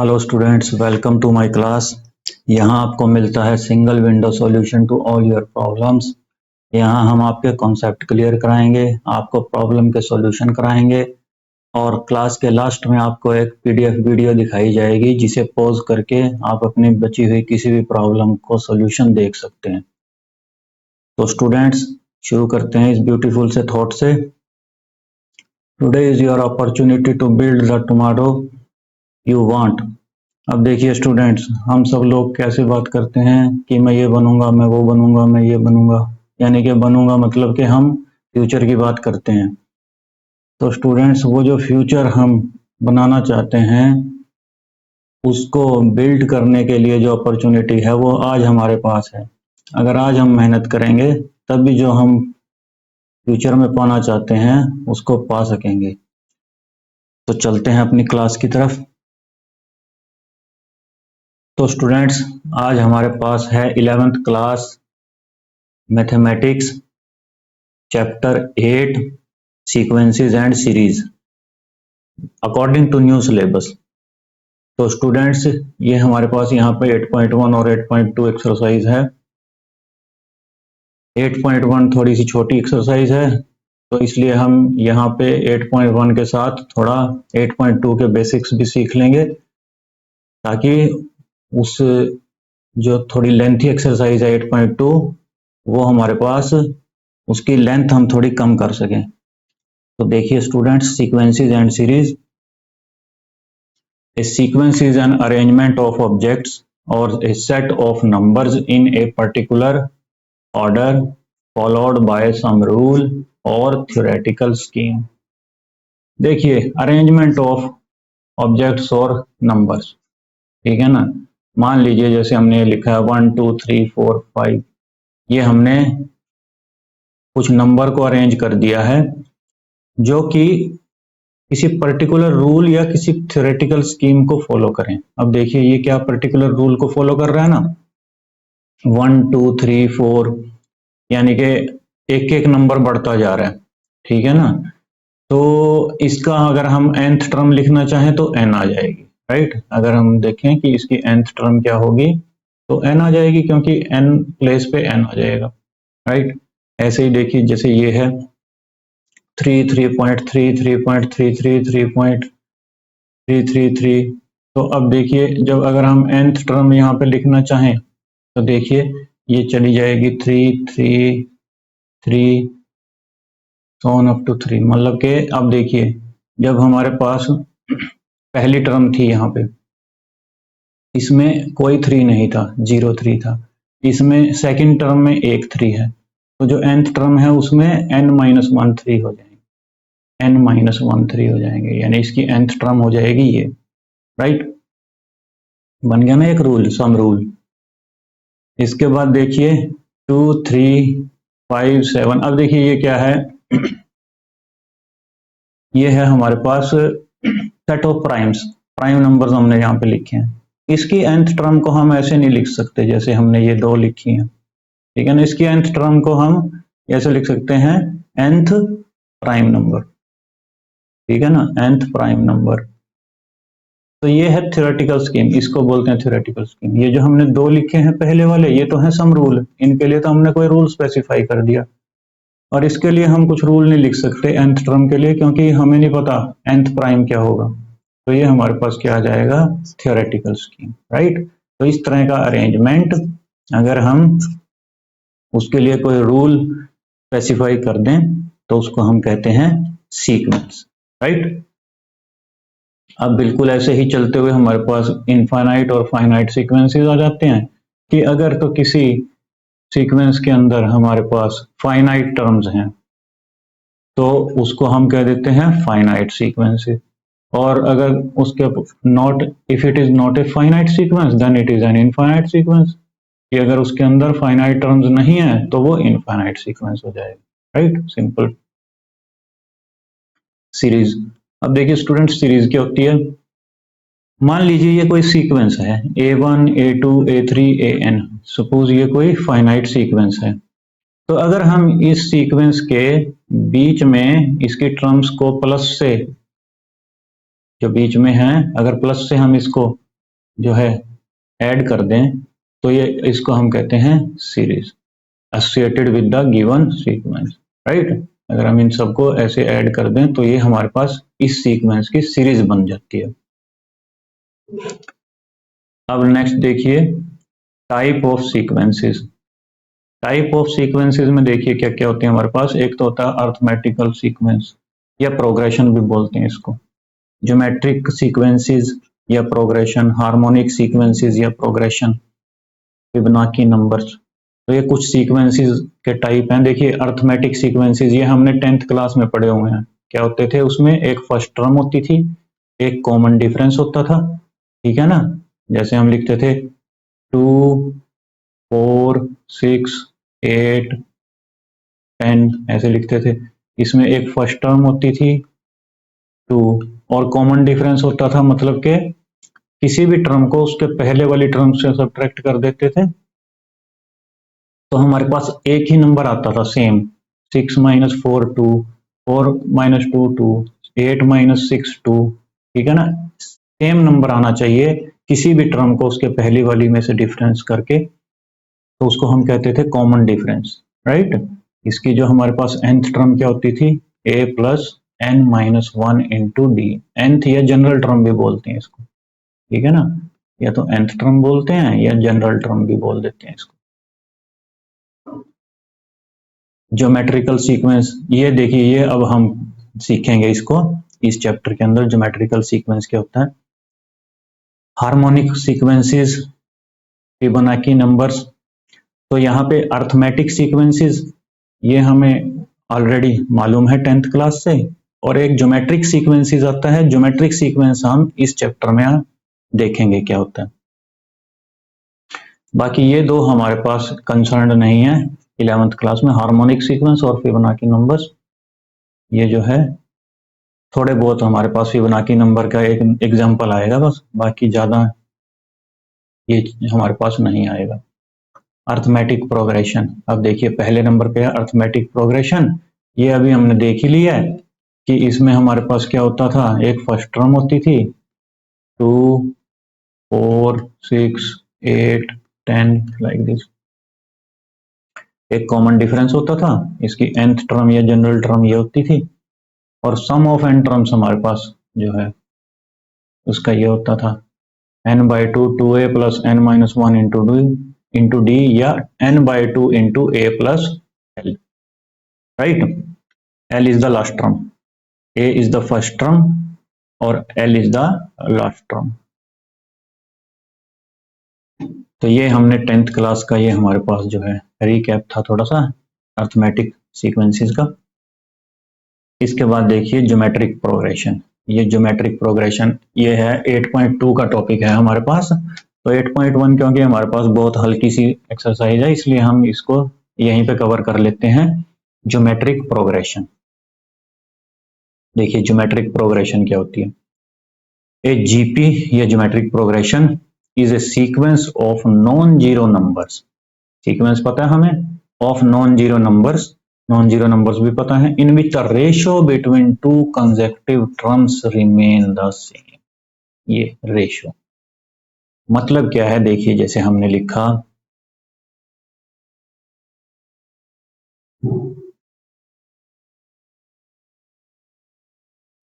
Hello students, welcome to my class. यहाँ आपको मिलता है single window solution to all your problems. यहाँ हम आपके कॉन्सेप्ट क्लियर कराएंगे, आपको प्रॉब्लम के सॉल्यूशन कराएंगे और क्लास के लास्ट में आपको एक पीडीएफ वीडियो दिखाई जाएगी जिसे पॉज करके आप अपनी बची हुई किसी भी प्रॉब्लम को सॉल्यूशन देख सकते हैं। तो स्टूडेंट्स, शुरू करते हैं इस ब्यूटीफुल से थॉट से। Today is your opportunity to build the tomorrow you want. अब देखिए स्टूडेंट्स, हम सब लोग कैसे बात करते हैं कि मैं ये बनूंगा, मैं वो बनूंगा, मैं ये बनूंगा, यानी कि बनूंगा मतलब कि हम फ्यूचर की बात करते हैं। तो स्टूडेंट्स, वो जो फ्यूचर हम बनाना चाहते हैं उसको बिल्ड करने के लिए जो अपॉर्चुनिटी है वो आज हमारे पास है। अगर आज हम मेहनत करेंगे तब भी जो हम फ्यूचर में पाना चाहते हैं उसको पा सकेंगे। तो चलते हैं अपनी क्लास की तरफ। तो स्टूडेंट्स, आज हमारे पास है 11th class mathematics chapter 8 sequences and series according to new syllabus. तो स्टूडेंट्स, ये हमारे पास यहाँ पे 8.1 और 8.2 एक्सरसाइज है। 8.1 थोड़ी सी छोटी एक्सरसाइज है, तो इसलिए हम यहाँ पे 8.1 के साथ थोड़ा 8.2 के बेसिक्स भी सीख लेंगे, ताकि उस जो थोड़ी लेंथी एक्सरसाइज है 8.2 वो हमारे पास उसकी लेंथ हम थोड़ी कम कर सकें। तो देखिए students, sequences and series. A sequence is an arrangement of objects or a set of numbers in a particular order followed by some rule or theoretical scheme। देखिए, अरेंजमेंट ऑफ ऑब्जेक्ट्स और numbers, ठीक है ना। मान लीजिए जैसे हमने लिखा है 1 2 3 4 5, ये हमने कुछ नंबर को अरेंज कर दिया है जो कि किसी पर्टिकुलर रूल या किसी थ्योरेटिकल स्कीम को फॉलो करें। अब देखिए ये क्या पर्टिकुलर रूल को फॉलो कर रहा है ना, 1 2 3 4, यानी कि एक एक नंबर बढ़ता जा रहा है, ठीक है ना। तो इसका अगर हम nth टर्म लिखना चाहें तो n आ जाएगी, राइट। अगर हम देखें कि इसकी nth टर्म क्या होगी तो n आ जाएगी, क्योंकि n प्लेस पे n आ जाएगा, राइट। ऐसे ही देखिए जैसे ये है 3 3.3 3.33 3.333। तो अब देखिए जब अगर हम nth टर्म यहाँ पे लिखना चाहें तो देखिए ये चली जाएगी 3 3 3 ऑन अप टू 3। मतलब कि अब देखिए जब हमारे पास पहली टर्म थी यहाँ पे, इसमें कोई 3 नहीं था, 0 3 था। इसमें सेकंड टर्म में एक 3 है, तो जो nth टर्म है उसमें n-1 3 हो जाएंगे, n-1 3 हो जाएंगे, यानी इसकी nth टर्म हो जाएगी ये, राइट। बन गया ना एक रूल, सम रूल। इसके बाद देखिए 2 3 5 7। अब देखिए ये क्या है, ये है हमारे पास set of primes, prime numbers हमने यहाँ पे लिखे हैं। इसकी nth टर्म को हम ऐसे नहीं लिख सकते जैसे हमने ये 2 लिखी हैं, ठीक है ना। इसकी nth टर्म को हम ऐसे लिख सकते हैं nth प्राइम नंबर, ठीक है ना, nth प्राइम नंबर। तो ये है थ्योरेटिकल स्कीम, इसको बोलते हैं थ्योरेटिकल स्कीम। ये जो हमने 2 लिखे हैं पहले वाले, ये तो है सम रूल, इनके लिए तो हमने कोई रूल स्पेसिफाई कर दिया, और इसके लिए हम कुछ रूल नहीं लिख सकते nth टर्म के लिए, क्योंकि हमें नहीं पता nth प्राइम क्या होगा। तो ये हमारे पास क्या आ जाएगा, थ्योरेटिकल स्कीम, राइट। तो इस तरह का अरेंजमेंट अगर हम उसके लिए कोई रूल स्पेसिफाई कर दें तो उसको हम कहते हैं सीक्वेंस, राइट। अब बिल्कुल ऐसे ही चलते हुए हमारे पास इनफाइनाइट और फाइनाइट सीक्वेंसेस आ जाते हैं कि अगर तो किसी सीक्वेंस के अंदर हमारे पास फाइनाइट टर्म्स हैं तो उसको हम कह देते हैं फाइनाइट सीक्वेंसेस, और अगर उसके not, if it is not a finite sequence then it is an infinite sequence, कि अगर उसके अंदर फाइनाइट टर्म्स नहीं है तो वो इनफाइनाइट सीक्वेंस हो जाएगा, राइट, सिंपल। सीरीज। अब देखिए स्टूडेंट, सीरीज क्या होती है। मान लीजिए ये कोई सीक्वेंस है A1 A2 A3 AN, suppose ये कोई फाइनाइट सीक्वेंस है। तो अगर हम इस सीक्वेंस के बीच में इसकी टर्म्स को प्लस से, जो बीच में है, अगर प्लस से हम इसको जो है ऐड कर दें तो ये इसको हम कहते हैं series associated with the given sequence, right. अगर हम इन सबको ऐसे ऐड कर दें तो ये हमारे पास इस सीक्वेंस की सीरीज बन जाती है। अब नेक्स्ट देखिए type of sequences. Type of sequences में देखिए क्या क्या होते हैं हमारे पास। एक तो होता है अर्थमेटिकल सीक्वेंस या प्रोग्रेशन भी बोलते हैं इसको, ज्योमेट्रिक सीक्वेंसेस या प्रोग्रेशन, हार्मोनिक सीक्वेंसेस या प्रोग्रेशन, फिबोनाची नंबर्स। तो ये कुछ सीक्वेंसेस के टाइप हैं। देखिए अर्थमेटिक सीक्वेंसेस ये हमने 10th क्लास में पढ़े हुए हैं। क्या होते थे उसमें, एक फर्स्ट टर्म होती थी, एक कॉमन डिफरेंस होता था, ठीक है ना। जैसे हम लिखते थे 2 4 6 8 10 ऐसे लिखते थे। इसमें एक फर्स्ट टर्म होती थी 2 और कॉमन डिफरेंस होता था, मतलब के किसी भी टर्म को उसके पहले वाली टर्म से सब्ट्रैक्ट कर देते थे तो हमारे पास एक ही नंबर आता था सेम। 6 - 4 2, 4 - 2 2, 8 - 6 2, ठीक है ना। सेम नंबर आना चाहिए किसी भी टर्म को उसके पहली वाली में से डिफरेंस करके, तो उसको हम कहते थे कॉमन डिफरेंस, राइट। इसकी जो हमारे पास nth टर्म क्या होती थी, a + n - 1 × d। nth या जनरल टर्म भी बोलते हैं इसको, ठीक है ना। या तो nth टर्म बोलते हैं या जनरल टर्म भी बोल देते हैं इसको। ज्योमेट्रिकल सीक्वेंस, ये देखिए ये अब हम सीखेंगे इसको इस चैप्टर के अंदर। ज्योमेट्रिकल सीक्वेंस क्या होता है, हार्मोनिक सीक्वेंसेस, फिबोनाची नंबर्स। तो यहाँ पे अर्थमेटिक सीक्वेंसेस ये हमें ऑलरेडी मालूम है 10th क्लास से, और एक ज्योमेट्रिक सीक्वेंसेस आता है। ज्योमेट्रिक सीक्वेंस हम इस चैप्टर में देखेंगे क्या होता है। बाकी ये दो हमारे पास कंसर्न नहीं है 11th क्लास में, हार्मोनिक सीक्वेंस और फिबोनाची नंबर्स। ये जो है थोड़े बहुत हमारे पास फिबोनाची नंबर का एक एग्जांपल आएगा बस, बाकी ज़्यादा ये हमारे पास नहीं आएगा। अर्थमेटिक प्रोग्रेशन, अब देखिए पहले नंबर पे है अर्थमेटिक प्रोग्रेशन। ये अभी हमने देख ही लिया है कि इसमें हमारे पास क्या होता था, एक फर्स्ट टर्म होती थी 2 4 6 8 10 लाइक दिस। एक कॉमन डिफरेंस होता था, इसकी nth टर्म या जनरल टर्म ये होती थी, और सम ऑफ n टर्म्स हमारे पास जो है उसका ये होता था n/2 2a + n - 1 × d या n/2 × a + l, right. l is the last term, a is the first term और l is the last term. तो ये हमने 10th क्लास का ये हमारे पास जो है रिकैप था थोड़ा सा अर्थमेटिक सीक्वेंसेस का। इसके बाद देखिए ज्योमेट्रिक प्रोग्रेशन। ये ज्योमेट्रिक प्रोग्रेशन ये है 8.2 का टॉपिक है हमारे पास। तो 8.1 क्योंकि हमारे पास बहुत हल्की सी एक्सरसाइज है इसलिए हम इसको यहीं पे कवर कर लेते हैं। ज्योमेट्रिक प्रोग्रेशन, देखिए ज्योमेट्रिक प्रोग्रेशन क्या होती है। ए जीपी या geometric progression is a sequence of non zero numbers. Sequence पता है हमें of non zero numbers, non zero numbers भी पता है, in which the ratio between two consecutive terms remain the same. ये रेशियो मतलब क्या है, देखिए जैसे हमने लिखा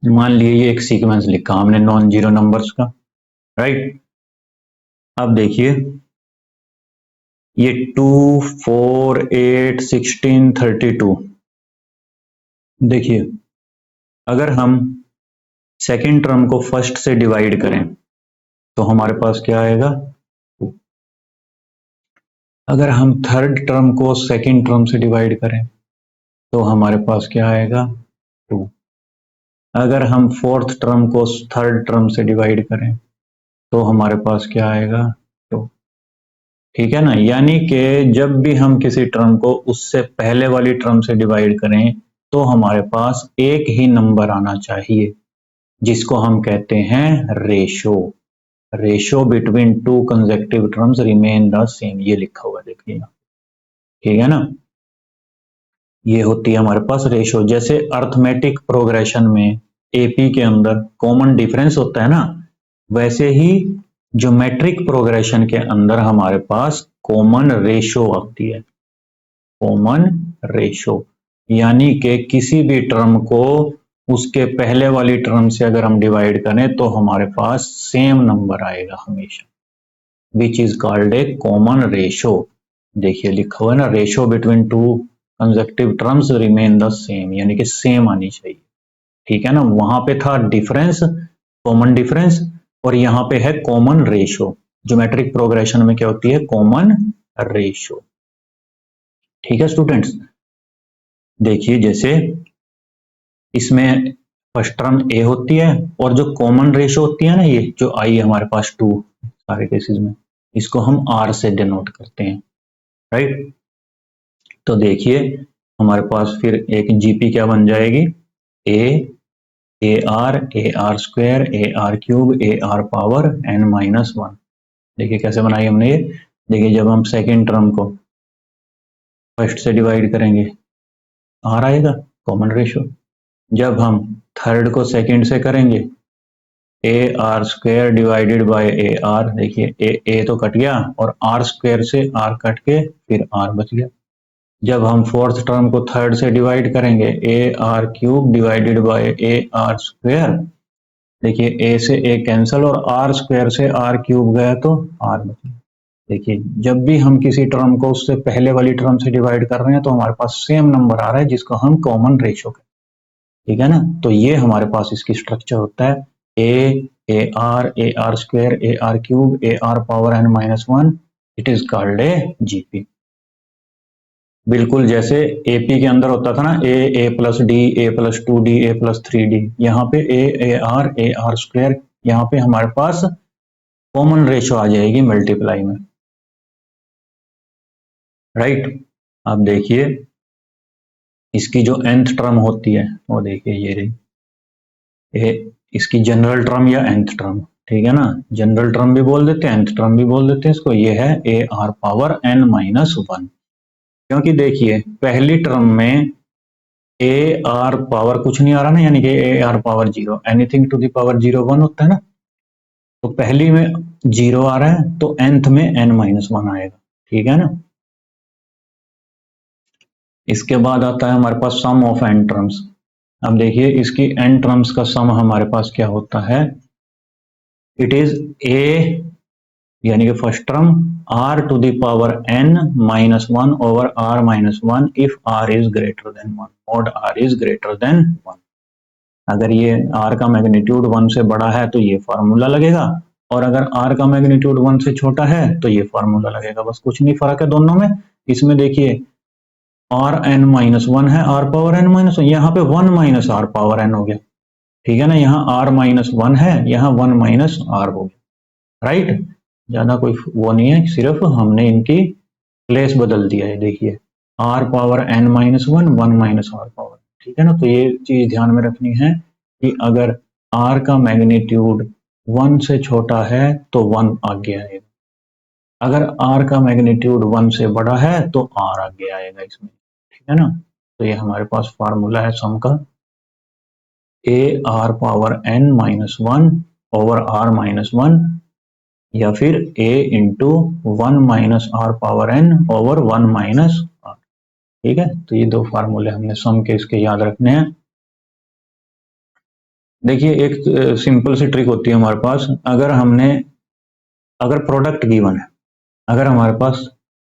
मान लिए ये एक सीक्वेंस लिखा हमने नॉन जीरो नंबर्स का, राइट। अब देखिए ये 2 4 8 16 32, देखिए अगर हम सेकेंड टर्म को फर्स्ट से डिवाइड करें तो हमारे पास क्या आएगा। अगर हम थर्ड टर्म को सेकेंड टर्म से डिवाइड करें तो हमारे पास क्या आएगा 2। अगर हम फोर्थ टर्म को थर्ड टर्म से डिवाइड करें तो हमारे पास क्या आएगा 2, ठीक है ना। यानी कि जब भी हम किसी टर्म को उससे पहले वाली टर्म से डिवाइड करें तो हमारे पास एक ही नंबर आना चाहिए जिसको हम कहते हैं ratio. Ratio between two consecutive terms remain the same, ये लिखा हुआ देखिए, ठीक है ना। ये होती है हमारे पास रेशो। जैसे अर्थमेटिक प्रोग्रेशन में एपी के अंदर कॉमन डिफरेंस होता है ना, वैसे ही ज्योमेट्रिक प्रोग्रेशन के अंदर हमारे पास कॉमन रेशो आती है, कॉमन रेशो, यानी कि किसी भी टर्म को उसके पहले वाली टर्म से अगर हम डिवाइड करें तो हमारे पास सेम नंबर आएगा हमेशा, which is called A common ratio. देखिए लिखा हुआ है ना, ratio between two consecutive terms remain the same, यानी कि सेम आनी चाहिए, ठीक है ना। वहां पे था डिफरेंस, कॉमन डिफरेंस, और यहाँ पे है कॉमन रेशो। ज्योमेट्रिक प्रोग्रेशन में क्या होती है, कॉमन रेशो, ठीक है स्टूडेंट्स। देखिए जैसे इसमें फर्स्ट टर्म ए होती है, और जो कॉमन रेशो होती है ना, ये जो आई है हमारे पास 2 सारे केसेस में, इसको हम आर से डिनोट करते हैं, राइट। तो देखिए हमारे पास फिर एक जीपी क्या बन जाएगी, a are square A R cube A R power N minus 1। देखिए कैसे बनाई हमने ये, देखिए जब हम सेकेंड टर्म को फर्स्ट से डिवाइड करेंगे आर आएगा, कॉमन रेशो। जब हम थर्ड को सेकेंड से करेंगे, a are square divided by a r, देखिए ए तो कट गया और आर स्क्वायर से आर कट के फिर आर बच गया। जब हम फोर्थ टर्म को थर्ड से डिवाइड करेंगे, a are cube divided by a are square, देखिए ए से ए कैंसिल और आर स्क्वायर से आर क्यूब गया तो आर बचा। देखिए जब भी हम किसी टर्म को उससे पहले वाली टर्म से डिवाइड कर रहे हैं तो हमारे पास सेम नंबर आ रहा है, जिसको हम कॉमन रेशो कहते हैं, ठीक है ना। तो ये हमारे पास इसकी स्ट्रक्चर होता है, A R square A R cube A R power N minus 1, it is called a GP. बिल्कुल जैसे एपी के अंदर होता था ना, A plus D A plus 2d A plus 3d, यहाँ पे ए आर स्क्वायर, यहाँ पे हमारे पास कॉमन रेशो आ जाएगी मल्टीप्लाई में, राइट। अब देखिए इसकी जो nth टर्म होती है वो देखिए ये रही, इसकी जनरल टर्म या nth टर्म, ठीक है ना। जनरल टर्म भी बोल देते हैं, nth टर्म भी बोल देते हैं इसको, ये है A R power N minus 1। क्योंकि देखिए पहली टर्म में ए आर पावर कुछ नहीं आ रहा ना, यानी कि a are power 0, anything to the power 0 1 होता है ना, तो पहली में 0 आ रहा है तो nth में n माइनस 1 आएगा, ठीक है ना। इसके बाद आता है हमारे पास सम ऑफ n टर्म्स। अब देखिए इसकी n टर्म्स का सम हमारे पास क्या होता है, इट इज ए, यानी कि first term, r to the power n minus 1 over r minus 1 if r is greater than 1, mod r is greater than 1। अगर ये r का मैग्नीट्यूड 1 से बड़ा है तो ये फार्मूला लगेगा, और अगर r का मैग्नीट्यूड 1 से छोटा है तो ये फार्मूला लगेगा, बस कुछ नहीं फर्क है दोनों में। इसमें देखिए आर एन माइनस 1 है, आर पावर एन माइनस 1, यहाँ पे 1 माइनस आर पावर एन हो गया, ठीक है ना। यहाँ आर माइनस 1 है, यहाँ 1 माइनस आर हो गया, राइट। ज्यादा कोई वो नहीं है, सिर्फ हमने इनकी प्लेस बदल दिया है। देखिए r power N minus 1 1 minus r power, ठीक है ना। तो ये चीज ध्यान में रखनी है कि अगर आर का मैग्नीट्यूड 1 से छोटा है तो 1 आगे आएगा, अगर आर का मैग्नीट्यूड 1 से बड़ा है तो आर आगे आएगा इसमें, ठीक है ना। तो ये हमारे पास फार्मूला है सम का, a are power N minus 1 over r minus 1, या फिर a into 1 minus r power n over 1 minus r, ठीक है। तो ये दो फार्मूले हमने सम के इसके याद रखने हैं। देखिए एक सिंपल सी ट्रिक होती है हमारे पास, अगर प्रोडक्ट गिवन है, अगर हमारे पास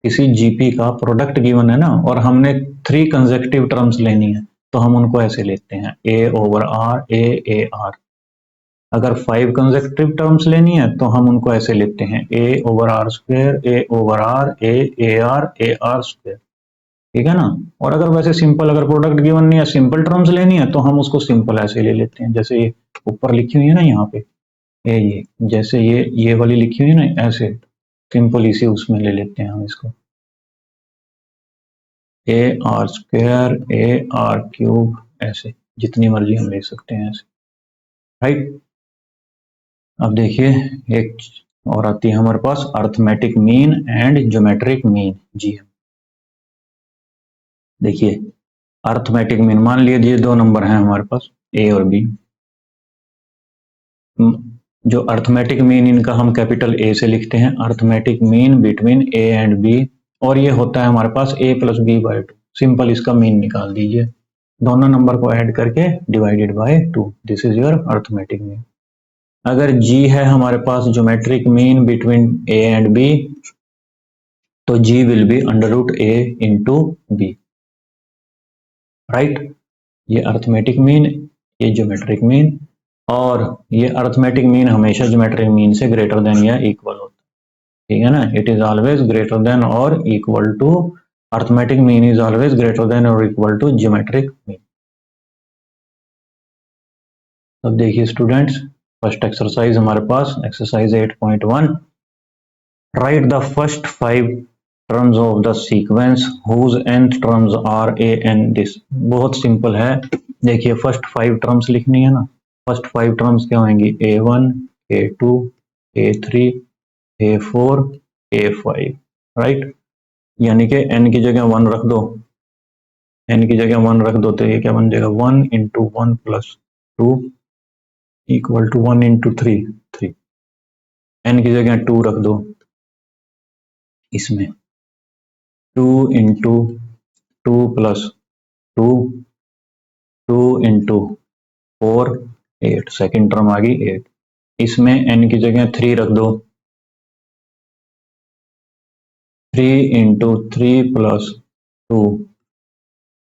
किसी जीपी का प्रोडक्ट गिवन है ना, और हमने 3 कंसेक्टिव टर्म्स लेनी है, तो हम उनको ऐसे लेते हैं a over r a r. अगर 5 कंसेक्टिव टर्म्स लेनी है तो हम उनको ऐसे लेते हैं a over r square a over r a are square, ठीक है ना। और अगर वैसे सिंपल, अगर प्रोडक्ट गिवन नहीं है, सिंपल टर्म्स लेनी है, तो हम उसको सिंपल ऐसे ले लेते हैं, जैसे ये ऊपर लिखी हुई है ना यहाँ पे, ये जैसे ये वाली लिखी हुई है ना, ऐसे सिंपल इसी उसमें ले लेते हैं हम इसको, A R square A R cube, ऐसे जितनी मर्जी हम ले सकते हैं ऐसे, राइट। अब देखिए एक और आती है हमारे पास arithmetic mean and geometric mean, जी। देखिए अर्थमेटिक मीन, मान लीजिए दो नंबर हैं हमारे पास ए और बी, जो अर्थमेटिक मीन इनका हम कैपिटल ए से लिखते हैं, arithmetic mean between A and B, और ये होता है हमारे पास a plus B by 2। Simple इसका मीन निकाल दीजिए, दोनों नंबर को ऐड करके divided by 2, this is your arithmetic mean. अगर g है हमारे पास geometric mean between a and b, तो g will be under root a into B, right. ये अर्थमेटिक मीन, ये ज्योमेट्रिक मीन, और ये अर्थमेटिक मीन हमेशा ज्योमेट्रिक मीन से ग्रेटर देन या इक्वल होता है, ठीक है ना। It is always greater than और equal to, arithmetic mean is always greater than और इक्वल टू ज्योमेट्रिक मीन। अब देखिए स्टूडेंट्स, फर्स्ट एक्सरसाइज हमारे पास exercise 8.1, write the first 5 terms of the sequence whose nth terms are a n this. बहुत सिंपल है, देखिए फर्स्ट 5 टर्म्स लिखनी है ना। फर्स्ट 5 टर्म्स क्या होंगी, a1, a2, a3, a4, a5, right. यानी कि n की जगह 1 रख दो, n की जगह 1 रख दो, तो ये क्या बन जाएगा, 1 into 1 plus 2 equal to 1 into 3, 3। n की जगह 2 रख दो, इसमें 2 into 2 plus 2, 2 into 4, 8, second term आ गई 8। इसमें n की जगह 3 रख दो, 3 इंटू 3 प्लस 2,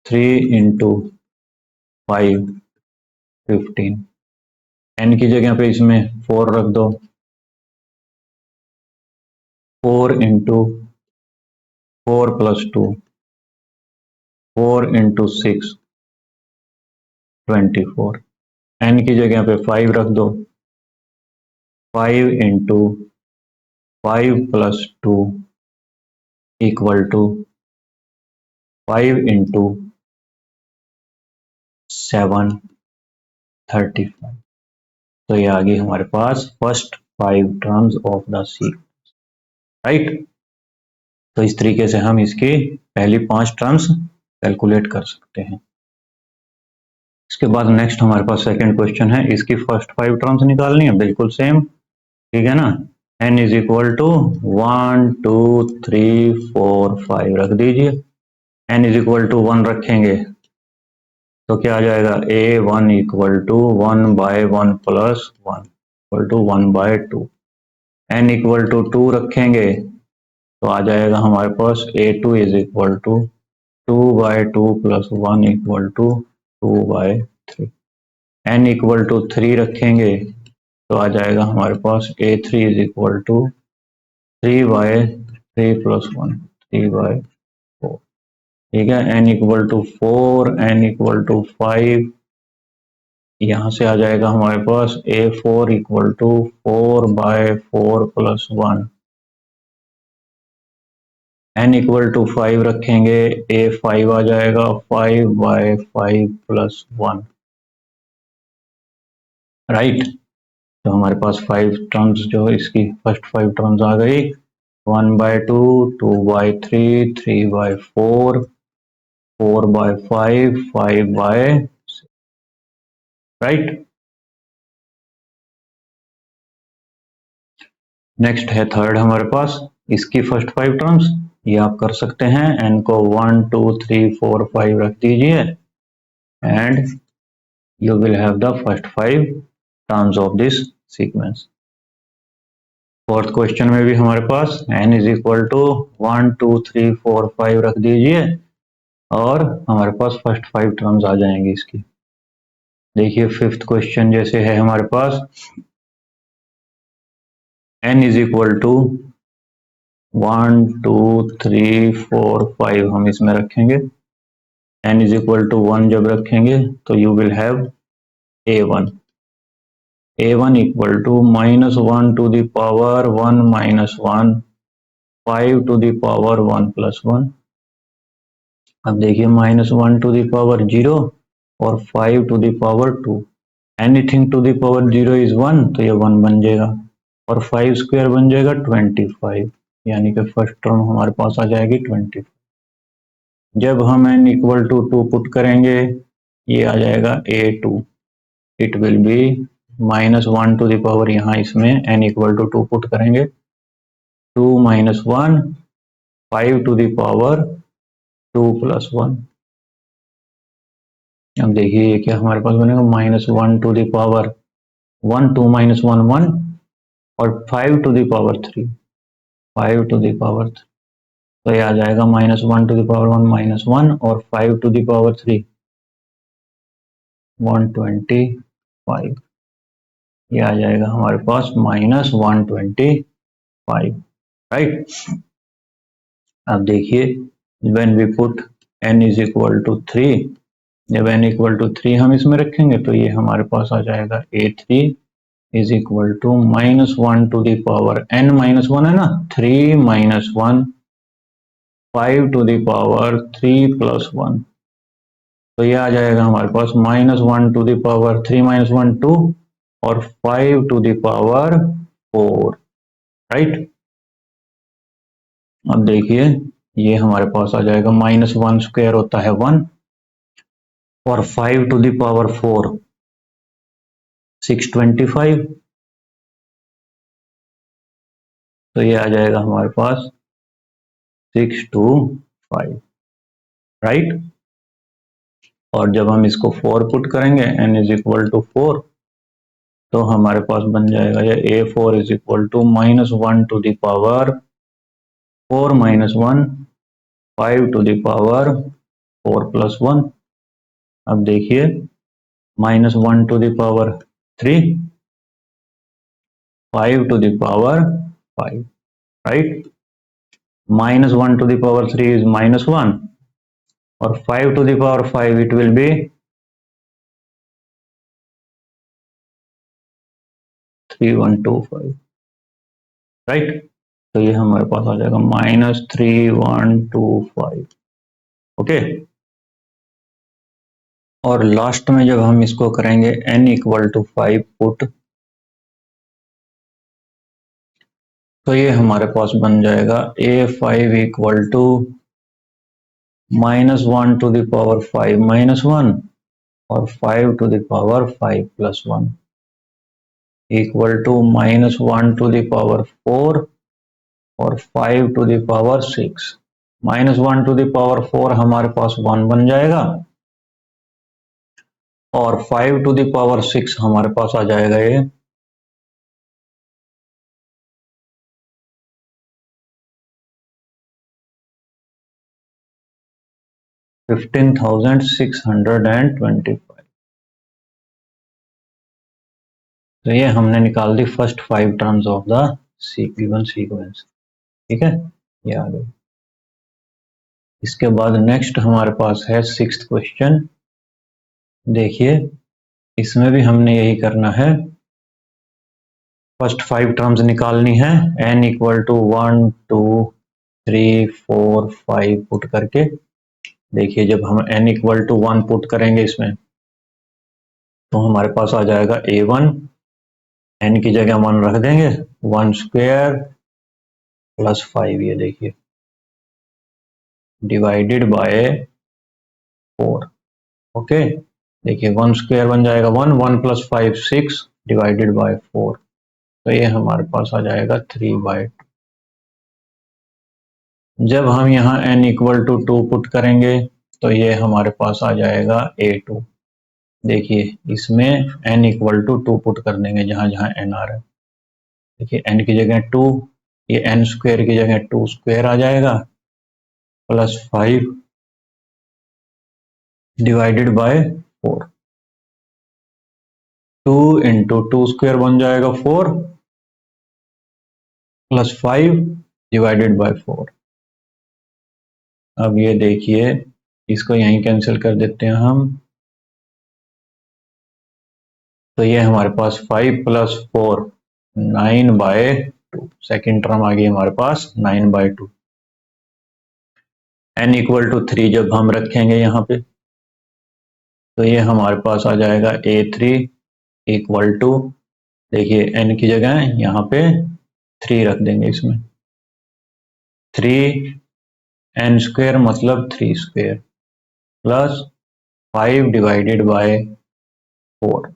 3 इंटू 5, 15। n की जगह पे इसमें 4 रख दो, 4 इंटू 4 प्लस 2, 4 इंटू 6, 24। n की जगह पे 5 रख दो, 5 into 5 plus 2 equal to 5 into 7, 35। तो ये आ गई हमारे पास first 5 terms of the sequence, right. तो इस तरीके से हम इसकी पहली 5 टर्म्स कैलकुलेट कर सकते हैं। इसके बाद नेक्स्ट हमारे पास सेकंड क्वेश्चन है, इसकी फर्स्ट 5 टर्म्स निकालनी है, बिल्कुल सेम, ठीक है ना। n इज इक्वल टू 1 2 3 4 5 रख दीजिए। n इज इक्वल टू 1 रखेंगे तो क्या आ जाएगा, a1 equal to 1 by 1 plus 1 equal to 1 by 2। n equal to 2 रखेंगे तो आ जाएगा हमारे पास a2 is equal to 2 by 2 plus 1 equal to 2 by 3। n equal to 3 रखेंगे तो आ जाएगा हमारे पास a3 is equal to 3 by 3 plus 1, 3 by 4, ठीक है। n equal to 4, n equal to 5, यहाँ से आ जाएगा हमारे पास a4 equal to 4 by 4 plus 1, n equal to 5 रखेंगे a5 आ जाएगा 5 बाय 5 प्लस 1, राइट। तो हमारे पास 5 टर्म्स जो इसकी फर्स्ट 5 टर्म्स आ गई, 1 by 2, 2 by 3, 3 by 4, 4 by 5, 5 by 6, right. Next है थर्ड हमारे पास, इसकी फर्स्ट 5 टर्म्स ये आप कर सकते हैं, n को 1 2 3 4 5 रख दीजिए and you will have the first 5 terms of this sequence. Fourth question में भी हमारे पास n इज इक्वल टू 1 2 3 4 5 रख दीजिए और हमारे पास फर्स्ट 5 टर्म्स आ जाएंगी इसकी। देखिए फिफ्थ क्वेश्चन जैसे है हमारे पास, n इज इक्वल टू 1 2 3 4 5 हम इसमें रखेंगे, n इज इक्वल टू 1 जब रखेंगे तो you will have a1, a1 equal to -1 to the power 1 minus 1, 5 to the power 1 plus 1। अब देखिए -1 टू द पावर 0 और 5 to the power 2, anything to the power 0 is 1, तो ये 1 बन जाएगा और 5 स्क्वायर बन जाएगा 25, यानी कि फर्स्ट टर्म हमारे पास आ जाएगी 25। जब हम n इक्वल टू 2 पुट करेंगे ये आ जाएगा a2, it will be -1 to the power यहाँ इसमें n इक्वल टू 2 पुट करेंगे, 2 - 1 5 टू द पावर 2 + 1। अब देखिए ये क्या हमारे पास बनेगा, -1 टू द पावर 1, 2 - 1 1 और 5 to the power 3, 5 to the power 3, तो ये आ जाएगा -1 टू द पावर 1 - 1 और 5 टू द पावर 3 125, ये आ जाएगा हमारे पास -125, राइट। अब देखिए when we put n is equal to 3, जब n इक्वल टू 3 हम इसमें रखेंगे तो ये हमारे पास आ जाएगा a3 is equal to -1 to the power n - 1 है ना, 3 - 1 5 टू द पावर 3 + 1, तो ये आ जाएगा हमारे पास -1 टू द पावर 3 - 1 2 और 5 टू द पावर 4, राइट। अब देखिए ये हमारे पास आ जाएगा -1 स्क्वायर होता है 1 और 5 टू द पावर 4 625, तो ये आ जाएगा हमारे पास 625, राइट। और जब हम इसको 4 पुट करेंगे n इज इक्वल टू 4, तो हमारे पास बन जाएगा ये a4 is equal to -1 to the power 4 - 1 5 to the power 4 + 1। अब देखिए -1 to the power 3, 5 to the power 5, right. -1 to the power 3 is -1 और 5 to the power 5 it will be 3125, right. तो ये हमारे पास आ जाएगा -3125, ओके। और लास्ट में जब हम इसको करेंगे n इक्वल टू 5 पुट, तो ये हमारे पास बन जाएगा a5 equal to -1 to the power 5 - 1 और 5 to the power 5 + 1 equal to -1 to the power 4 और 5 to the power 6। -1 to the power 4 हमारे पास 1 बन जाएगा और 5 टू द पावर 6 हमारे पास आ जाएगा ये 15,625। तो ये हमने निकाल the first 5 terms of the given sequence, ठीक है, ये आ गई। इसके बाद नेक्स्ट हमारे पास है 6th क्वेश्चन। देखिए इसमें भी हमने यही करना है, फर्स्ट 5 टर्म्स निकालनी है, n इक्वल टू 1 2 3 4 5 पुट करके। देखिए जब हम n इक्वल टू 1 पुट करेंगे इसमें, तो हमारे पास आ जाएगा a1, n की जगह 1 रख देंगे, 1 स्क्वायर प्लस 5, ये देखिए डिवाइडेड बाय 4, ओके। देखिए 1 स्क्वायर बन जाएगा 1, 1 + 5 6 डिवाइडेड बाय 4, तो ये हमारे पास आ जाएगा 3/2। जब हम यहाँ n इक्वल टू 2 पुट करेंगे तो ये हमारे पास आ जाएगा a2। देखिए इसमें n इक्वल टू 2 पुट कर देंगे जहां जहां n आ रहा है। देखिए n की जगह 2, ये n स्क्वायर की जगह 2 स्क्वायर आ जाएगा plus 5 divided by 4, 2 into 2 square बन जाएगा 4 प्लस 5 डिवाइडेड बाय 4। अब ये देखिए इसको यहीं कैंसिल कर देते हैं हम, तो ये हमारे पास 5 + 4 9/2, सेकेंड टर्म आ गई हमारे पास 9/2। n इक्वल टू 3 जब हम रखेंगे यहाँ पे, तो ये हमारे पास आ जाएगा a3 इक्वल टू, देखिए n की जगह यहाँ पे 3 रख देंगे, इसमें 3 n स्क्वायर मतलब 3 square plus 5 divided by 4,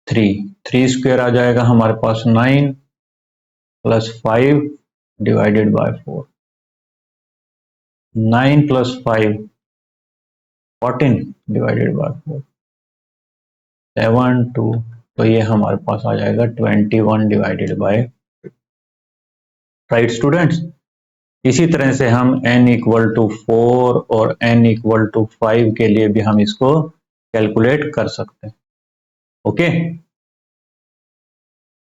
3 square आ जाएगा हमारे पास 9 plus 5 divided by 4, 9 plus 5 14 divided by 4, 7 2, तो ये हमारे पास आ जाएगा 21 डिवाइडेड बाय, राइट स्टूडेंट्स। इसी तरह से हम n इक्वल टू 4 और n इक्वल टू 5 के लिए भी हम इसको कैलकुलेट कर सकते हैं। ओके,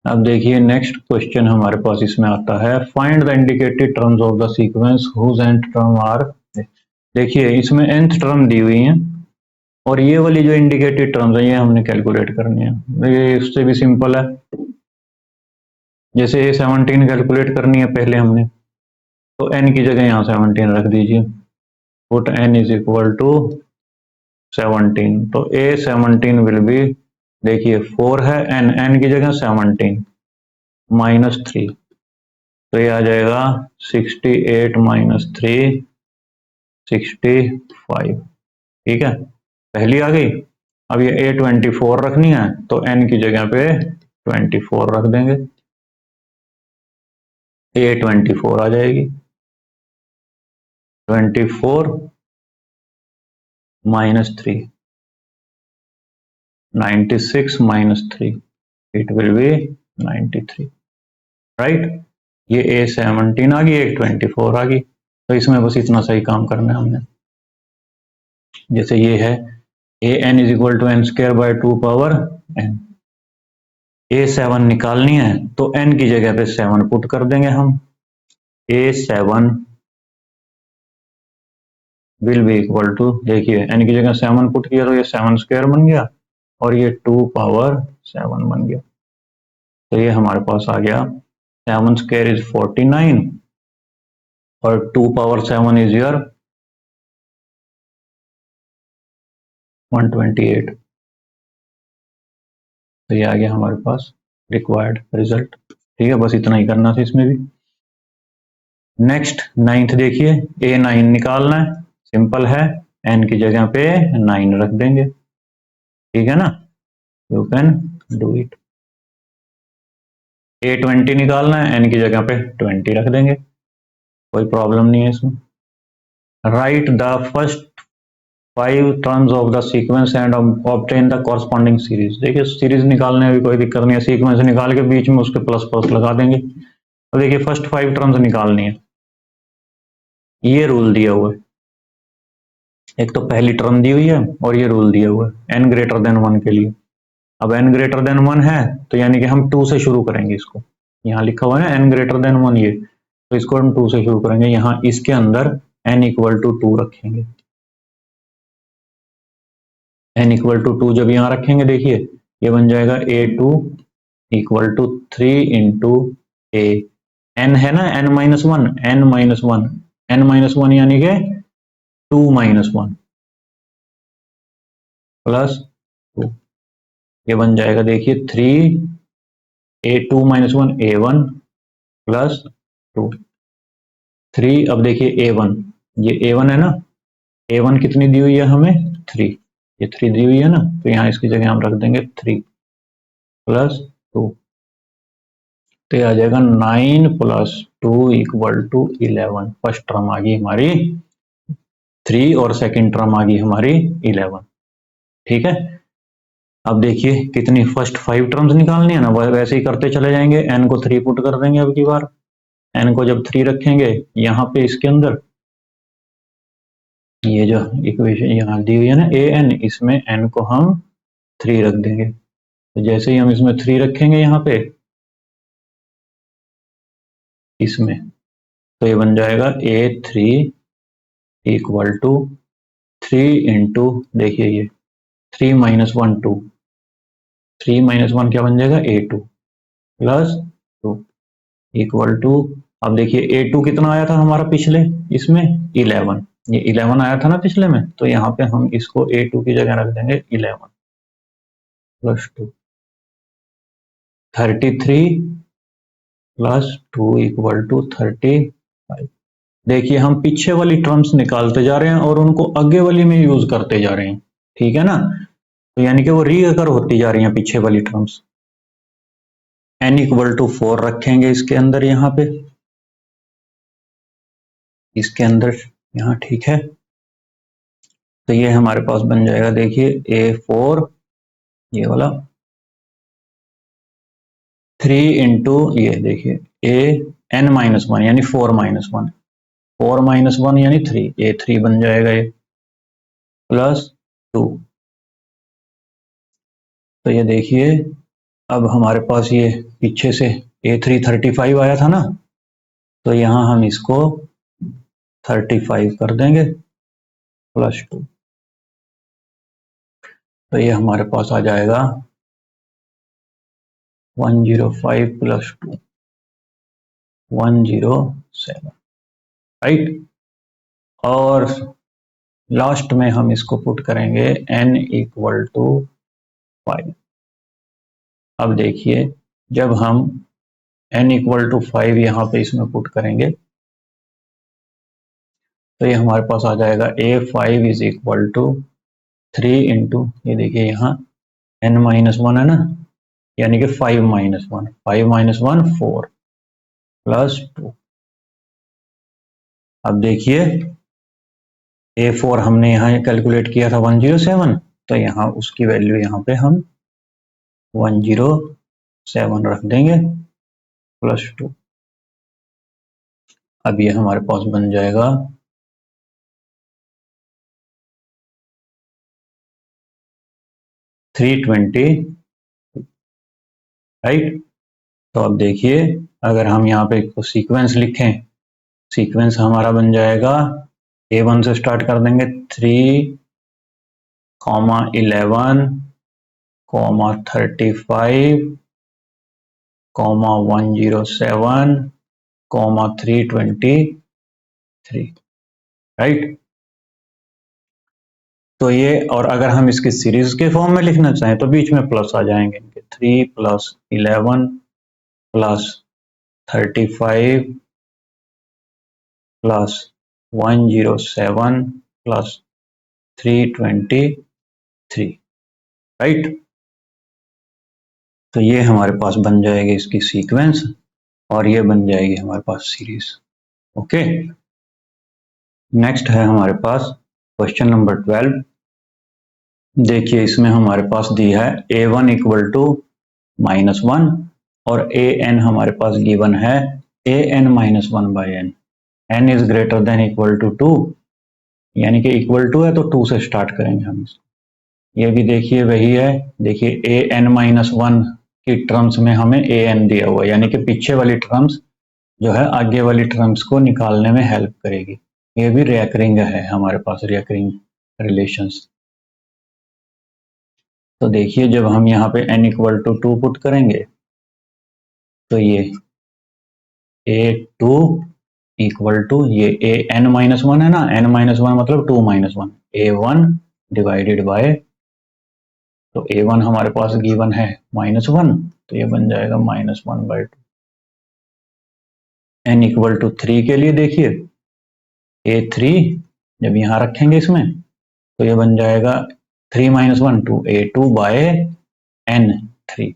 अब देखिए नेक्स्ट क्वेश्चन हमारे पास इसमें आता है, find the indicated terms of the sequence whose nth term are. देखिए इसमें nth टर्म दी हुई है और ये वाली जो इंडिकेटेड टर्म्स है ये हमने कैलकुलेट करनी है। ये इससे भी सिंपल है, जैसे ये 17 कैलकुलेट करनी है पहले हमने, तो n की जगह यहाँ 17 रख दीजिए, put n is equal to 17, तो A17 विल बी, देखिए 4 है, n की जगह 17 माइनस 3, तो ये आ जाएगा 68 माइनस 3 65, ठीक है, पहली आ गई। अब ये A24 रखनी है तो n की जगह पे 24 रख देंगे, A24 आ जाएगी, 24 minus 3 96 minus 3, it will B 93, right. ये A17 आ गई, A24 आ गई, तो इसमें बस इतना सही काम करना है हमने। जैसे ये है an is equal to n square by 2 power n, A7 निकालनी है तो n की जगह पे 7 पुट कर देंगे हम, A7 will be equal to, देखिए n की जगह 7 पुट किया तो ये 7 स्क्वायर बन गया और ये 2 पावर 7 बन गया, तो ये हमारे पास आ गया 7 स्क्वायर इज 49 और 2 पावर 7 इज योर 128, तो ये आ गया हमारे पास रिक्वायर्ड रिजल्ट। ठीक है, बस इतना ही करना था इसमें भी। नेक्स्ट 9th देखिए, A9 निकालना है, सिंपल है, n की जगह पे 9 रख देंगे, ठीक है ना, you can do it. A20 निकालना है, n की जगह पे 20 रख देंगे, कोई प्रॉब्लम नहीं है इसमें। Right the first 5 terms of the sequence and obtain the corresponding series. देखिए सीरीज निकालने में भी कोई दिक्कत नहीं है, सीक्वेंस निकाल के बीच में उसके प्लस प्लस लगा देंगे। अब देखिए फर्स्ट 5 टर्म्स निकालनी है, ये रूल दिया हुआ है, एक तो पहली टर्म दी हुई है और ये रूल दिया हुआ है n ग्रेटर देन 1 के लिए। अब n ग्रेटर देन 1 है तो यानी कि हम 2 से शुरू करेंगे इसको, यहाँ लिखा हुआ है ना n ग्रेटर देन 1, ये तो इसको हम 2 से शुरू करेंगे, यहाँ इसके अंदर n इक्वल टू 2 रखेंगे, n इक्वल टू 2 जब यहाँ रखेंगे देखिए ये बन जाएगा A2 equal to 3 into a, n है ना n minus 1, n minus 1, n minus 1 यानी कि 2 माइनस 1 प्लस 2, ये बन जाएगा देखिए 3 A2 माइनस 1 A1 प्लस 2 3। अब देखिए A1, ये A1 है ना, A1 कितनी दी हुई है हमें 3, ये 3 दी हुई है ना, तो यहाँ इसकी जगह हम रख देंगे 3 प्लस 2, तो ये आ जाएगा 9 plus 2 equal to 11। First term आ गई हमारी 3 और सेकंड टर्म आ गई हमारी 11, ठीक है। अब देखिए कितनी फर्स्ट 5 टर्म्स निकालनी है ना, वैसे ही करते चले जाएंगे, n को 3 पुट कर देंगे अब की बार, n को जब 3 रखेंगे यहाँ पे इसके अंदर, ये जो इक्वेशन यहाँ दी हुई है ना an, इसमें n को हम 3 रख देंगे, तो जैसे ही हम इसमें 3 रखेंगे यहाँ पे इसमें, तो ये बन जाएगा A3 इक्वल टू 3 इंटू, देखिए ये 3 माइनस 1 2, 3 माइनस 1 क्या बन जाएगा A2 प्लस 2 इक्वल टू, अब देखिए A2 कितना आया था हमारा पिछले इसमें 11, ये 11 आया था ना पिछले में, तो यहाँ पे हम इसको A2 की जगह रख देंगे 11 प्लस 2, 33 प्लस 2 इक्वल टू 35। देखिए हम पीछे वाली टर्म्स निकालते जा रहे हैं और उनको आगे वाली में यूज करते जा रहे हैं, ठीक है ना। तो यानी कि वो रीअकर होती जा रही हैं पीछे वाली टर्म्स। n इक्वल टू 4 रखेंगे इसके अंदर, यहाँ पे इसके अंदर यहाँ, ठीक है। तो ये हमारे पास बन जाएगा, देखिए A4 ये वाला 3 इंटू ये देखिए an-1 यानी 4-1, 4-1 यानी 3, A3 बन जाएगा ये प्लस 2। तो ये देखिए अब हमारे पास ये पीछे से A3 35 आया था ना, तो यहाँ हम इसको 35 कर देंगे प्लस 2। तो ये हमारे पास आ जाएगा 105 प्लस 2 107, राइट। और लास्ट में हम इसको पुट करेंगे n इक्वल टू 5। अब देखिए जब हम n इक्वल टू 5 यहाँ पे इसमें पुट करेंगे तो ये हमारे पास आ जाएगा A5 is equal to 3 into, ये देखिए यहाँ n-1 है ना, यानी कि 5-1, 5-1 4 प्लस 2। अब देखिए A4 हमने यहाँ कैलकुलेट किया था 107, तो यहाँ उसकी वैल्यू यहाँ पे हम 107 रख देंगे प्लस 2। अब ये हमारे पास बन जाएगा 320, राइट। तो अब देखिए अगर हम यहाँ पे सीक्वेंस लिखें, सीक्वेंस हमारा बन जाएगा A1 से स्टार्ट कर देंगे 3, 11, 35, 107, 323, राइट। तो ये, और अगर हम इसकी सीरीज के फॉर्म में लिखना चाहें तो बीच में प्लस आ जाएंगे, 3 plus 11 plus 35 plus 107 plus 323, right. तो ये हमारे पास बन जाएगी इसकी सीक्वेंस और ये बन जाएगी हमारे पास सीरीज। ओके, नेक्स्ट है हमारे पास क्वेश्चन नंबर 12। देखिए इसमें हमारे पास दी है A1 इक्वल टू -1 और an हमारे पास गिवन है an-1/n, n is greater than equal to 2, यानी कि इक्वल टू है तो 2 से स्टार्ट करेंगे हम इसको। ये भी देखिए वही है, देखिए an-1 की टर्म्स में हमें an दिया हुआ है, यानी कि पीछे वाली टर्म्स जो है आगे वाली टर्म्स को निकालने में हेल्प करेगी। ये भी रिकरिंग है हमारे पास, रिकरिंग रिलेशंस। तो देखिए जब हम यहाँ पे n इक्वल टू 2 पुट करेंगे तो ये A2 इक्वल टू ये an-1 है ना, n-1 मतलब 2-1, A1 डिवाइडेड बाय, तो A1 हमारे पास गिवन है -1, तो ये बन जाएगा -1/2। n इक्वल टू 3 के लिए देखिए A3 जब यहाँ रखेंगे इसमें तो ये बन जाएगा 3-1 2, A2 बाय n3।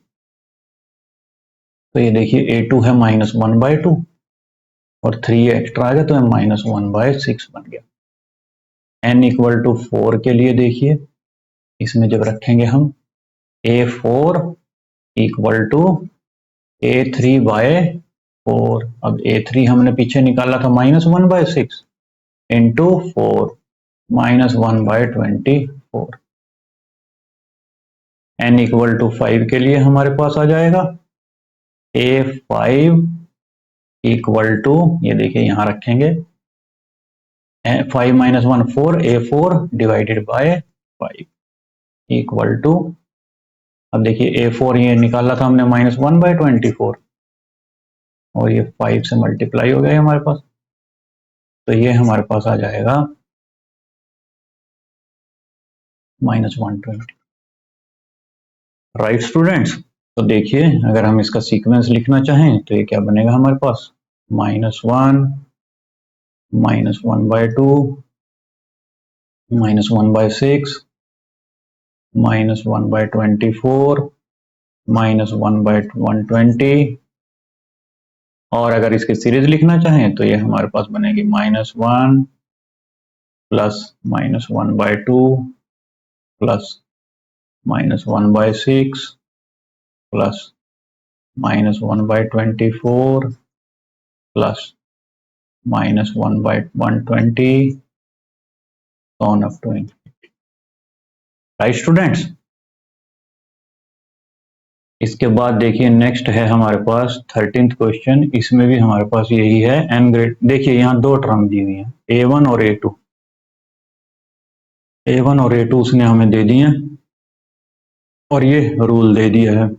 तो ये देखिए A2 है -1/2 और 3 एक्स्ट्रा आ गया तो -1/6 बन गया। n इक्वल टू 4 के लिए देखिए इसमें जब रखेंगे हम A4 equal to A3 bye 4, अब A3 हमने पीछे निकाला था -1/6 इंटू 4, -1/24। n इक्वल टू 5 के लिए हमारे पास आ जाएगा A5 इक्वल टू, ये देखिए यहाँ रखेंगे 5-1 4, A4 divided by 5 equal to, अब देखिए A4 ये निकाला था हमने -1/24 और ये 5 से मल्टीप्लाई हो गया हमारे पास, तो ये हमारे पास आ जाएगा -120, राइट स्टूडेंट्स। तो देखिए अगर हम इसका सीक्वेंस लिखना चाहें तो ये क्या बनेगा हमारे पास, -1, -1/2, -1/6, -1/24 -1/120, और अगर इसकी सीरीज लिखना चाहें तो ये हमारे पास बनेगी -1 plus -1/2 plus -1/6 plus -1/24 plus -1/120 on up to infinity. Right students, इसके बाद देखिए नेक्स्ट है हमारे पास 13th क्वेश्चन। इसमें भी हमारे पास यही है एन ग्रेड। देखिए यहाँ दो टर्म दी हुई है A1 और A2। A1 और A2 उसने हमें दे दिए और ये रूल दे दिया है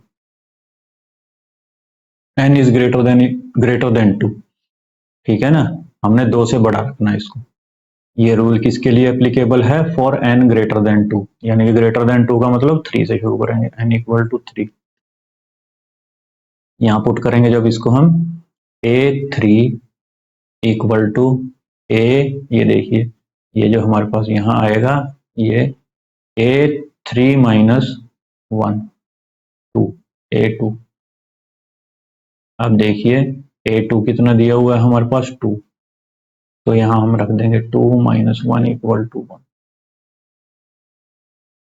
n इज ग्रेटर देन 2। ठीक है ना, हमने 2 से बड़ा रखना है इसको। ये रूल किसके लिए एप्लीकेबल है? फॉर n ग्रेटर देन 2, यानी कि ग्रेटर देन 2 का मतलब 3 से शुरू करेंगे, n इक्वल टू 3। यहाँ पुट करेंगे जब इसको हम A3 इक्वल टू A, ये देखिए ये जो हमारे पास यहाँ आएगा ये A3 माइनस 1 2 A2। अब देखिए A2 कितना दिया हुआ है हमारे पास 2, तो यहाँ हम रख देंगे 2 minus 1 equal to 1।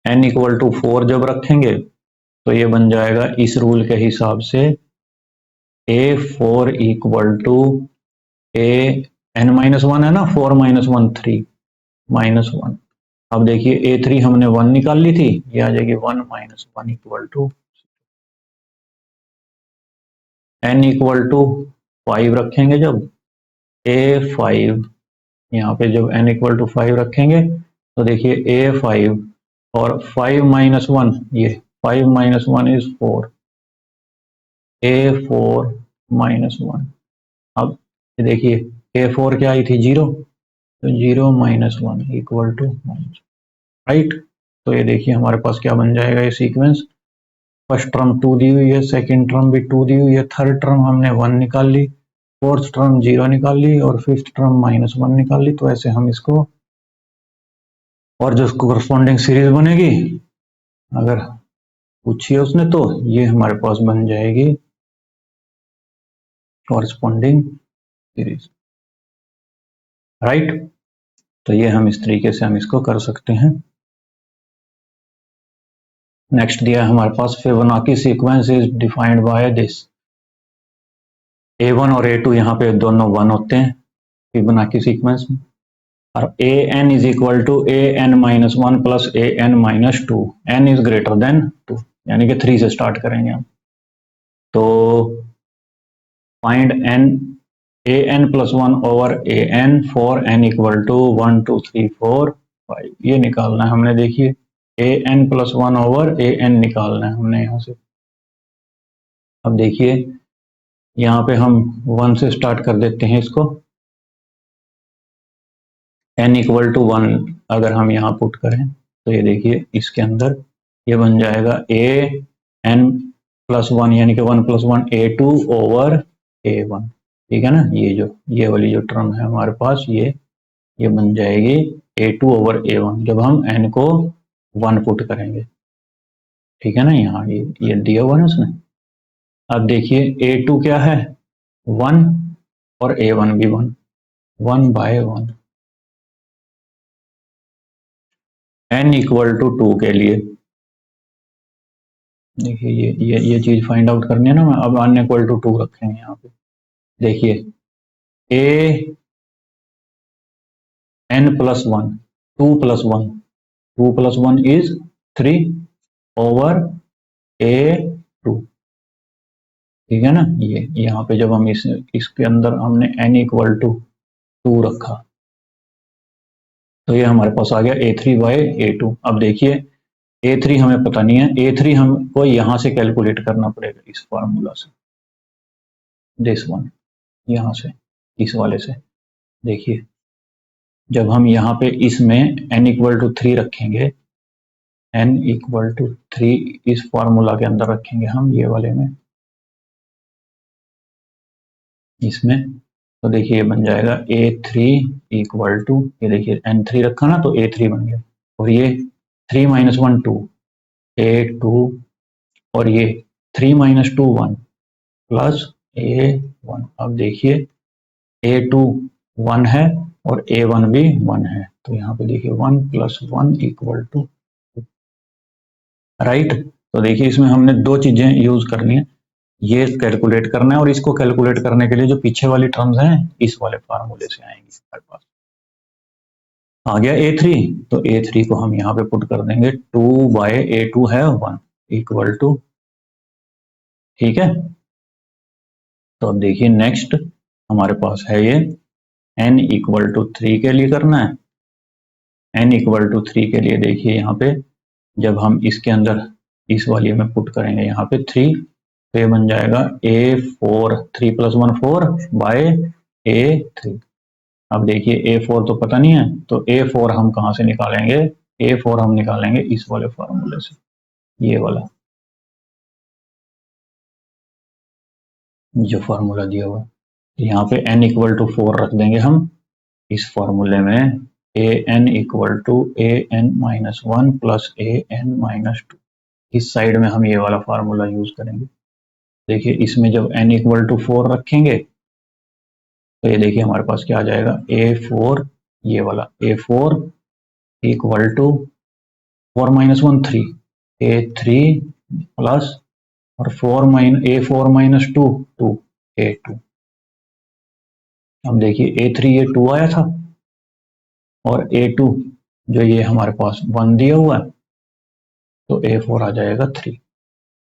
n equal to 4 जब रखेंगे तो ये बन जाएगा इस रूल के हिसाब से A4 equal to n minus 1 है ना, 4 माइनस 1 3 माइनस 1। अब देखिए A3 हमने 1 निकाल ली थी, ये आ जाएगी 1 minus 1 equal to n equal to 5 रखेंगे जब A5, यहाँ पे जब n इक्वल टू 5 रखेंगे तो देखिए A5 और 5 माइनस 1, ये 5 माइनस 1 इज 4, A4 माइनस 1। अब देखिए A4 क्या आई थी 0, तो 0 माइनस 1 इक्वल टू 1, राइट। तो ये देखिए हमारे पास क्या बन जाएगा ये सीक्वेंस। फर्स्ट टर्म 2 दी हुई है, सेकेंड टर्म भी 2 दी हुई है, थर्ड टर्म हमने 1 निकाल ली, फोर्थ टर्म 0 निकाल ली और फिफ्थ टर्म माइनस 1 निकाल ली। तो ऐसे हम इसको, और जो कोरस्पॉन्डिंग सीरीज बनेगी अगर पूछी है उसने तो ये हमारे पास बन जाएगी कोरस्पॉन्डिंग सीरीज, राइट। तो ये हम इस तरीके से हम इसको कर सकते हैं। नेक्स्ट दिया है हमारे पास Fibonacci sequence is defined by this. A1 और A2 यहाँ पे दोनों 1 होते हैं फिबोनाची सीक्वेंस में, और an is equal to an minus 1 plus an minus 2, n is greater than 2, यानी कि 3 से स्टार्ट करेंगे हम। तो find an plus 1 over an for n equal to 1 2 3 4 5, ये निकालना है हमने। देखिए an प्लस 1 ओवर an निकालना है हमने यहाँ से। अब देखिए यहाँ पे हम 1 से स्टार्ट कर देते हैं इसको, n इक्वल टू 1 अगर हम यहाँ पुट करें तो ये देखिए इसके अंदर ये बन जाएगा an प्लस 1 यानी कि 1 प्लस 1 A2 ओवर A1। ठीक है ना, ये वाली जो टर्म है हमारे पास ये बन जाएगी A2 ओवर A1 जब हम n को 1 पुट करेंगे। ठीक है ना, यहाँ ये दिया हुआ है उसने। अब देखिए A2 क्या है 1 और A1 भी 1 बाय 1। n इक्वल टू 2 के लिए देखिए ये चीज फाइंड आउट करनी है ना। अब n इक्वल टू 2 रखेंगे यहाँ पे। देखिए a n plus 1 2 plus 1 2 plus 1 is 3 over A2। ठीक है ना, ये यहाँ पे जब हम इसके अंदर हमने n इक्वल टू 2 रखा तो ये हमारे पास आ गया A3 बाय A2। अब देखिए A3 हमें पता नहीं है, A3 हमको यहाँ से कैलकुलेट करना पड़ेगा इस फार्मूला से, दिस वन, यहाँ से इस वाले से। देखिए जब हम यहाँ पे इसमें n इक्वल टू 3 रखेंगे, n इक्वल टू 3 इस फार्मूला के अंदर रखेंगे हम ये वाले में इसमें, तो देखिए ये बन जाएगा A3 इक्वल टू, ये देखिए n3 रखा ना तो A3 बन गया, और ये 3 माइनस 1 2 A2 और ये 3 - 2 1 प्लस A1। अब देखिए A2 1 है और A1 भी 1 है, तो यहाँ पे देखिए 1 + 1 = 2, राइट। तो देखिए इसमें हमने दो चीजें यूज करनी है, ये कैलकुलेट करना है और इसको कैलकुलेट करने के लिए जो पीछे वाली टर्म्स हैं इस वाले फार्मूले से आएंगी हमारे पास। आ गया A3, तो A3 को हम यहाँ पे पुट कर देंगे 2/A2 है 1 = ठीक है। तो अब देखिए नेक्स्ट हमारे पास है ये n = 3 के लिए करना है। n = 3 के लिए देखिए यहाँ पे जब हम इसके अंदर इस वाली में पुट करेंगे यहाँ पे 3, तो ये बन जाएगा A4, 3 + 1 4/A3। अब देखिए A4 तो पता नहीं है, तो A4 हम कहाँ से निकालेंगे? A4 हम निकालेंगे इस वाले फार्मूले से, ये वाला जो फार्मूला दिया हुआ है। यहाँ पे n = 4 रख देंगे हम इस फार्मूले में, an = an-1 + an-2। इस साइड में हम ये वाला फार्मूला यूज करेंगे। देखिए इसमें जब n = 4 रखेंगे तो ये देखिए हमारे पास क्या आ जाएगा, A4, ये वाला A4 = 4 - 1 3, A3 प्लस और A4 - 2 2, A2। अब देखिए A3 ये 2 आया था और A2 जो ये हमारे पास 1 दिया हुआ है, तो A4 आ जाएगा 3।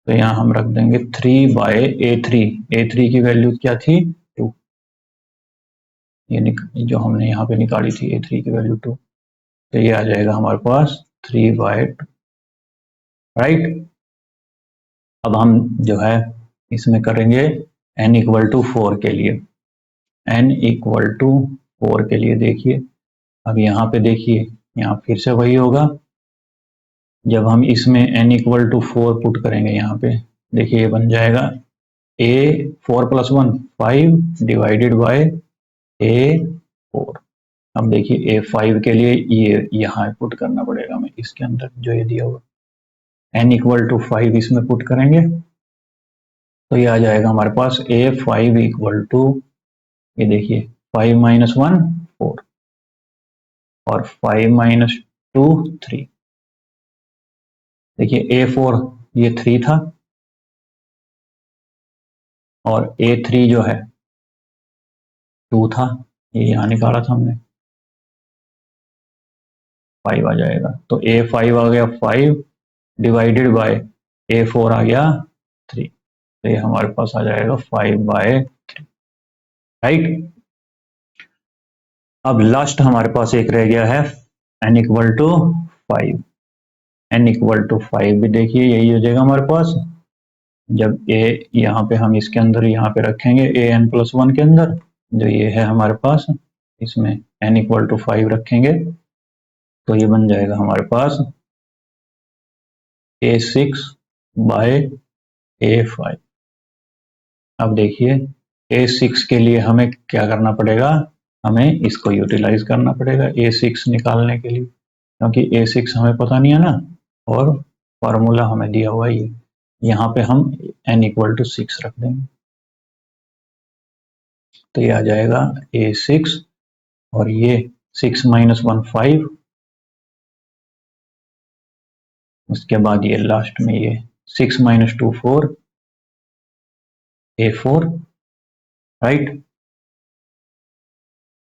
तो यहाँ हम रख देंगे 3/A3। A3 की वैल्यू क्या थी? 2। ये जो हमने यहाँ पे निकाली थी A3 की वैल्यू 2, तो ये आ जाएगा हमारे पास 3/2, राइट। अब हम जो है इसमें करेंगे n = 4 के लिए। n = 4 के लिए देखिए, अब यहाँ पे देखिए यहाँ फिर से वही होगा, जब हम इसमें n = 4 पुट करेंगे यहाँ पे, देखिए ये बन जाएगा A4 + 1 5/A4। अब देखिए A5 के लिए ये यहाँ पुट करना पड़ेगा हमें इसके अंदर जो ये दिया हुआ, n = 5 इसमें पुट करेंगे तो ये आ जाएगा हमारे पास A5 = ये देखिए 5 - 1 4 और 5 - 2 3। देखिए A4 ये 3 था और A3 जो है 2 था, ये यहाँ निकाला था हमने, 5 आ जाएगा। तो A5 आ गया 5 / A4 आ गया 3, तो ये हमारे पास आ जाएगा 5/3, राइट। अब लास्ट हमारे पास एक रह गया है n = 5। n = 5 भी देखिए यही हो जाएगा हमारे पास, जब a यहाँ पे हम इसके अंदर यहाँ पे रखेंगे an+1 के अंदर, जो ये है हमारे पास, इसमें n = 5 रखेंगे तो ये बन जाएगा हमारे पास A6/A5। अब देखिए A6 के लिए हमें क्या करना पड़ेगा, हमें इसको यूटिलाइज करना पड़ेगा A6 निकालने के लिए, क्योंकि A6 हमें पता नहीं है ना, और फार्मूला हमें दिया हुआ है ये, यहाँ पे हम n = 6 रख देंगे तो ये आ जाएगा A6 और ये 6 - 1 5, उसके बाद ये लास्ट में ये 6 - 2 4, A4, राइट।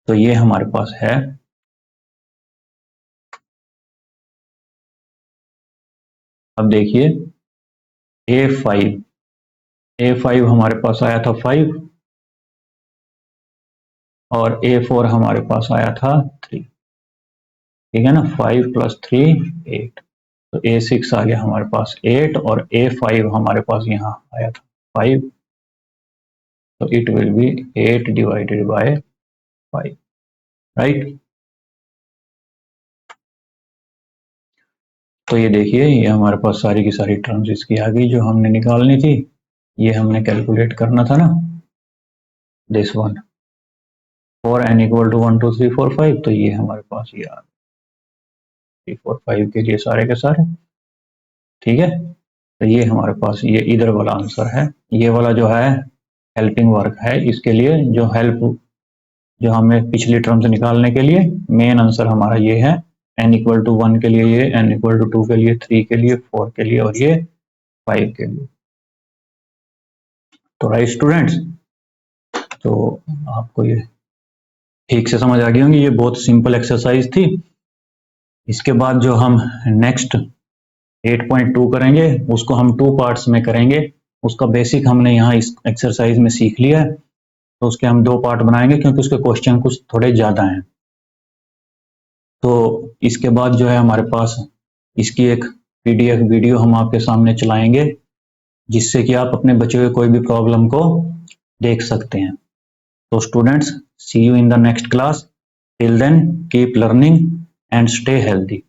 तो ये हमारे पास है। अब देखिए A5 हमारे पास आया था 5 और A4 हमारे पास आया था 3, ठीक है ना, 5 + 3 8, तो A6 आ गया हमारे पास 8 और A5 हमारे पास यहाँ आया था 5, तो इट विल बी 8/5, राइट। तो ये देखिए ये हमारे पास सारी की सारी टर्म्स इसकी आ गई जो हमने निकालनी थी, ये हमने कैलकुलेट करना था ना, दिस वन फॉर n = 1 2 3 4 5, तो ये हमारे पास ये आ 3 4 5 के लिए सारे के सारे, ठीक है, तो ये हमारे पास ये इधर वाला आंसर है। ये वाला जो है हेल्पिंग वर्क है, इसके लिए जो हेल्प जो हमें पिछली टर्म से निकालने के लिए मेन आंसर हमारा ये है। n=1 के लिए ये, n=2 के लिए, 3 के लिए, 4 के लिए और ये 5 के लिए। तो राइट स्टूडेंट्स, तो आपको ये ठीक से समझ आ गई होंगी, ये बहुत सिंपल एक्सरसाइज थी। इसके बाद जो हम नेक्स्ट 8.2 करेंगे उसको हम 2 पार्ट्स में करेंगे। उसका बेसिक हमने यहाँ इस एक्सरसाइज में सीख लिया है, तो उसके हम 2 पार्ट बनाएंगे क्योंकि उसके क्वेश्चन कुछ थोड़े ज़्यादा हैं। तो इसके बाद जो है हमारे पास इसकी एक पीडीएफ वीडियो हम आपके सामने चलाएंगे, जिससे कि आप अपने बच्चे हुए कोई भी प्रॉब्लम को देख सकते हैं। तो students, see you in the next class. Till then keep learning and stay healthy.